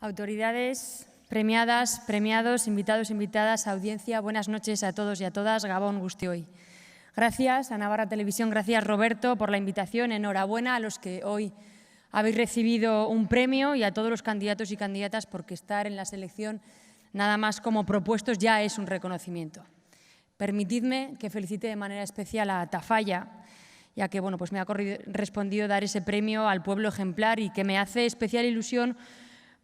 Autoridades, premiadas, premiados, invitados, invitadas, audiencia, buenas noches a todos y a todas. Gabón Guztioi. Gracias a Navarra Televisión, gracias Roberto por la invitación. Enhorabuena a los que hoy habéis recibido un premio y a todos los candidatos y candidatas, porque estar en la selección nada más como propuestos ya es un reconocimiento. Permitidme que felicite de manera especial a Tafalla, ya que pues me ha correspondido dar ese premio al pueblo ejemplar y que me hace especial ilusión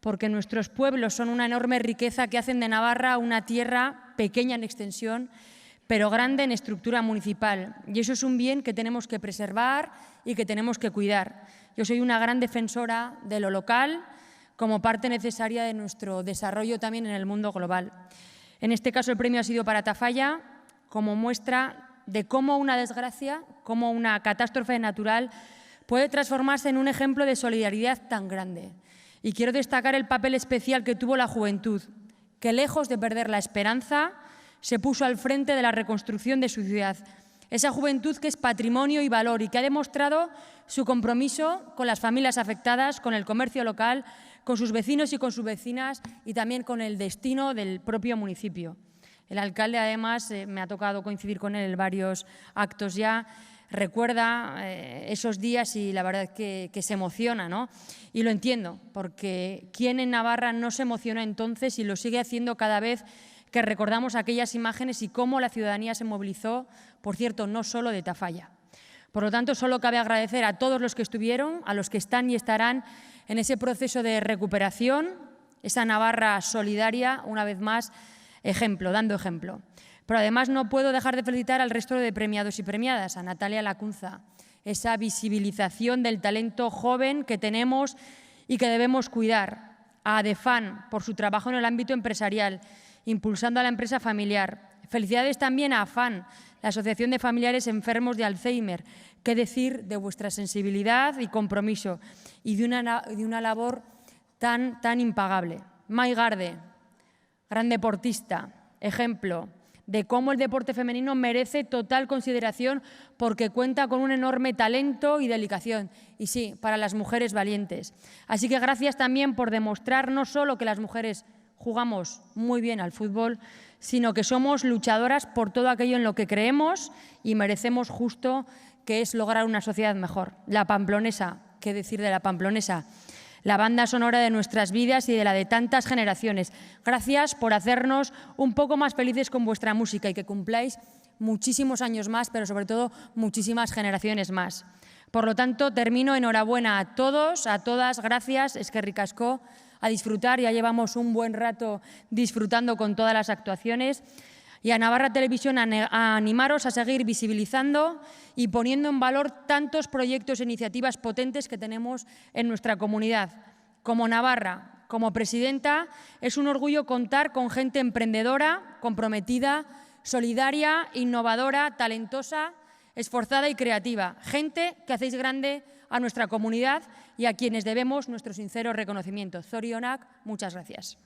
porque nuestros pueblos son una enorme riqueza que hacen de Navarra una tierra pequeña en extensión, pero grande en estructura municipal. Y eso es un bien que tenemos que preservar y que tenemos que cuidar. Yo soy una gran defensora de lo local como parte necesaria de nuestro desarrollo también en el mundo global. En este caso el premio ha sido para Tafalla como muestra de cómo una desgracia, cómo una catástrofe natural puede transformarse en un ejemplo de solidaridad tan grande. Y quiero destacar el papel especial que tuvo la juventud, que lejos de perder la esperanza, se puso al frente de la reconstrucción de su ciudad. Esa juventud que es patrimonio y valor y que ha demostrado su compromiso con las familias afectadas, con el comercio local, con sus vecinos y con sus vecinas y también con el destino del propio municipio. El alcalde, además, me ha tocado coincidir con él en varios actos ya, recuerda esos días y la verdad que se emociona, ¿no? Y lo entiendo, porque ¿quién en Navarra no se emocionó entonces y lo sigue haciendo cada vez que recordamos aquellas imágenes y cómo la ciudadanía se movilizó, por cierto, no solo de Tafalla? Por lo tanto, solo cabe agradecer a todos los que estuvieron, a los que están y estarán en ese proceso de recuperación, esa Navarra solidaria, una vez más, dando ejemplo. Pero además no puedo dejar de felicitar al resto de premiados y premiadas, a Natalia Lacunza, esa visibilización del talento joven que tenemos y que debemos cuidar, a Adefan por su trabajo en el ámbito empresarial, impulsando a la empresa familiar. Felicidades también a AFAN, la Asociación de Familiares Enfermos de Alzheimer. Qué decir de vuestra sensibilidad y compromiso y de una labor tan impagable. Mai Garde, gran deportista, ejemplo de cómo el deporte femenino merece total consideración porque cuenta con un enorme talento y dedicación. Y sí, para las mujeres valientes. Así que gracias también por demostrar no solo que las mujeres jugamos muy bien al fútbol, sino que somos luchadoras por todo aquello en lo que creemos y merecemos justo, que es lograr una sociedad mejor. La Pamplonesa, ¿qué decir de la Pamplonesa? La banda sonora de nuestras vidas y de la de tantas generaciones. Gracias por hacernos un poco más felices con vuestra música y que cumpláis muchísimos años más, pero sobre todo muchísimas generaciones más. Por lo tanto, termino. Enhorabuena a todos, a todas, gracias, eskerrik asko, a disfrutar. Ya llevamos un buen rato disfrutando con todas las actuaciones. Y a Navarra Televisión a animaros a seguir visibilizando y poniendo en valor tantos proyectos e iniciativas potentes que tenemos en nuestra comunidad. Como Navarra, como presidenta, es un orgullo contar con gente emprendedora, comprometida, solidaria, innovadora, talentosa, esforzada y creativa. Gente que hacéis grande a nuestra comunidad y a quienes debemos nuestro sincero reconocimiento. Zorionak, muchas gracias.